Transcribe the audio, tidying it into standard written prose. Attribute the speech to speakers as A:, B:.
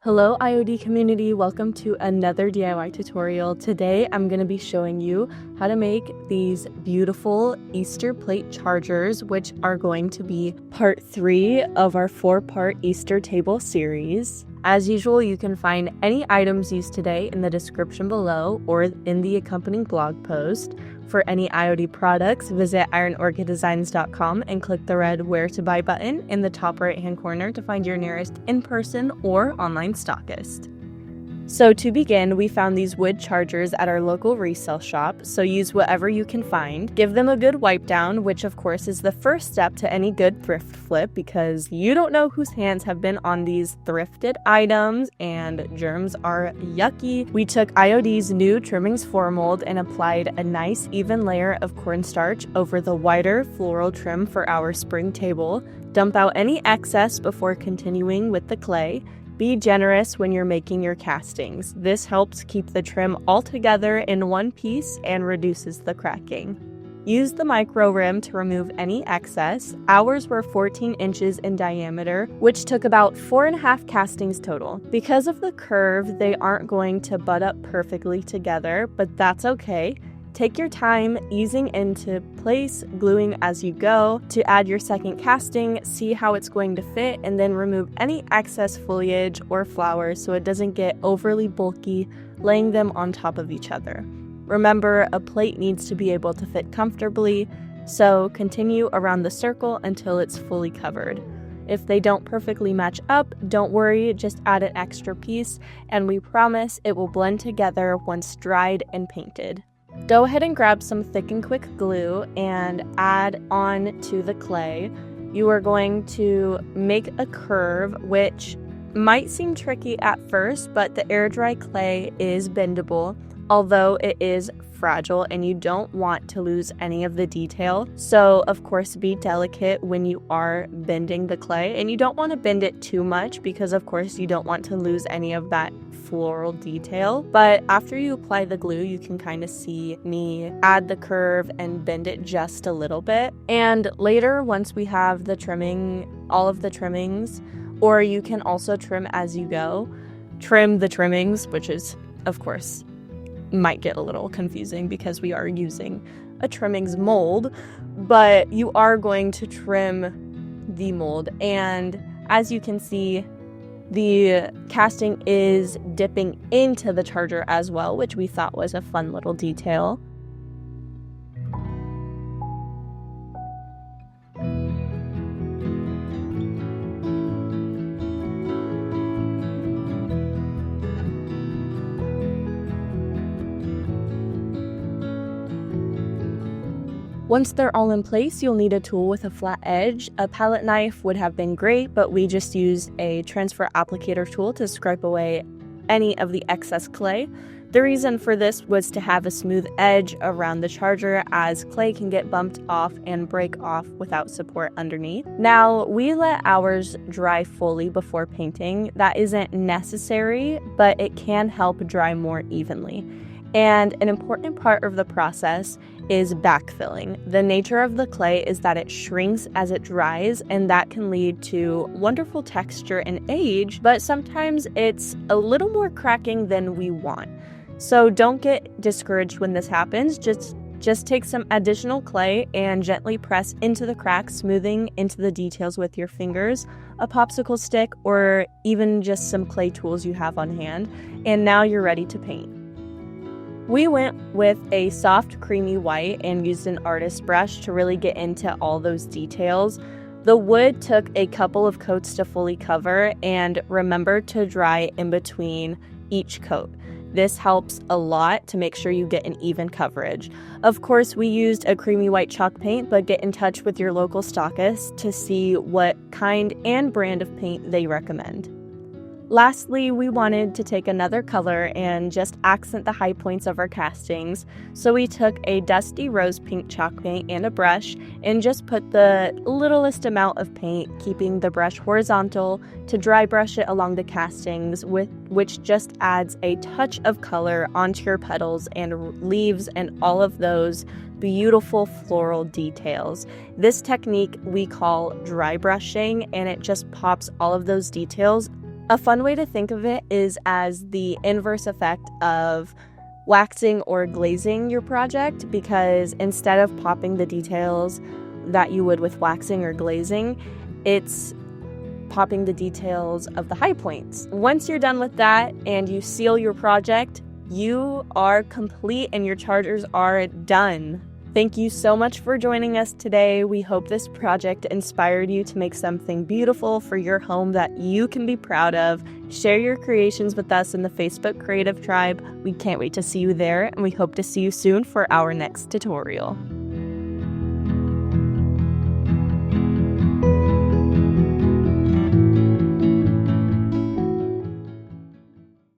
A: Hello IOD community, welcome to another DIY tutorial. Today I'm going to be showing you how to make these beautiful Easter plate chargers, which are going to be part 3 of our 4-part Easter table series. As usual, you can find any items used today in the description below or in the accompanying blog post. For any IOD products, visit ironorchiddesigns.com and click the red Where to Buy button in the top right-hand corner to find your nearest in-person or online stockist. So to begin, we found these wood chargers at our local resale shop, so use whatever you can find. Give them a good wipe down, which of course is the first step to any good thrift flip because you don't know whose hands have been on these thrifted items and germs are yucky. We took IOD's new Trimmings floor mold and applied a nice even layer of cornstarch over the wider floral trim for our spring table. Dump out any excess before continuing with the clay. Be generous when you're making your castings. This helps keep the trim all together in one piece and reduces the cracking. Use the micro rim to remove any excess. Ours were 14 inches in diameter, which took about 4.5 castings total. Because of the curve, they aren't going to butt up perfectly together, but that's okay. Take your time easing into place, gluing as you go. To add your second casting, see how it's going to fit, and then remove any excess foliage or flowers so it doesn't get overly bulky, laying them on top of each other. Remember, a plate needs to be able to fit comfortably, so continue around the circle until it's fully covered. If they don't perfectly match up, don't worry, just add an extra piece, and we promise it will blend together once dried and painted. Go ahead and grab some thick and quick glue and add on to the clay. You are going to make a curve, which might seem tricky at first, but the air dry clay is bendable, although it is fragile and you don't want to lose any of the detail. So of course be delicate when you are bending the clay, and you don't want to bend it too much because of course you don't want to lose any of that floral detail. But after you apply the glue, you can kind of see me add the curve and bend it just a little bit. And later, once we have the trimming, all of the trimmings, or you can also trim as you go, trim the trimmings, which is of course might get a little confusing because we are using a trimmings mold, but you are going to trim the mold. And as you can see, the casting is dipping into the charger as well, which we thought was a fun little detail. Once they're all in place, you'll need a tool with a flat edge. A palette knife would have been great, but we just used a transfer applicator tool to scrape away any of the excess clay. The reason for this was to have a smooth edge around the charger, as clay can get bumped off and break off without support underneath. Now, we let ours dry fully before painting. That isn't necessary, but it can help dry more evenly. And an important part of the process is backfilling. The nature of the clay is that it shrinks as it dries, and that can lead to wonderful texture and age, but sometimes it's a little more cracking than we want. So don't get discouraged when this happens. Just take some additional clay and gently press into the cracks, smoothing into the details with your fingers, a popsicle stick, or even just some clay tools you have on hand. And now you're ready to paint. We went with a soft creamy white and used an artist brush to really get into all those details. The wood took a couple of coats to fully cover, and remember to dry in between each coat. This helps a lot to make sure you get an even coverage. Of course, we used a creamy white chalk paint, but get in touch with your local stockist to see what kind and brand of paint they recommend. Lastly, we wanted to take another color and just accent the high points of our castings, so we took a dusty rose pink chalk paint and a brush and just put the littlest amount of paint, keeping the brush horizontal, to dry brush it along the castings, which just adds a touch of color onto your petals and leaves and all of those beautiful floral details. This technique we call dry brushing, and it just pops all of those details A fun way to think of it is as the inverse effect of waxing or glazing your project, because instead of popping the details that you would with waxing or glazing, it's popping the details of the high points. Once you're done with that and you seal your project, you are complete and your chargers are done. Thank you so much for joining us today. We hope this project inspired you to make something beautiful for your home that you can be proud of. Share your creations with us in the Facebook Creative Tribe. We can't wait to see you there, and we hope to see you soon for our next tutorial.